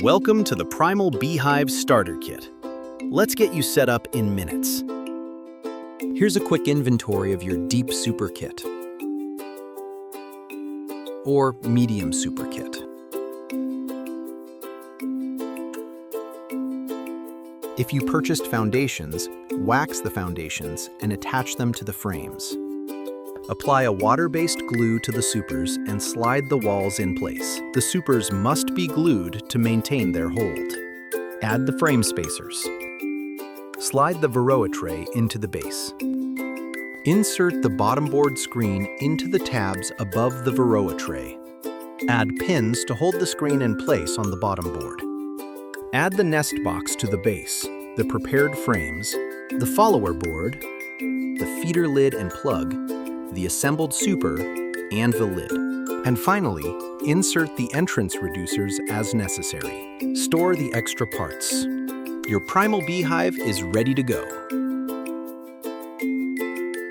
Welcome to the Primal Beehive Starter Kit. Let's get you set up in minutes. Here's a quick inventory of your Deep Super Kit or Medium Super Kit. If you purchased foundations, wax the foundations and attach them to the frames. Apply a water-based glue to the supers and slide the walls in place. The supers must be glued to maintain their hold. Add the frame spacers. Slide the Varroa tray into the base. Insert the bottom board screen into the tabs above the Varroa tray. Add pins to hold the screen in place on the bottom board. Add the nest box to the base, the prepared frames, the follower board, the feeder lid and plug, the assembled super, and the lid. And finally, insert the entrance reducers as necessary. Store the extra parts. Your Primal Beehive is ready to go.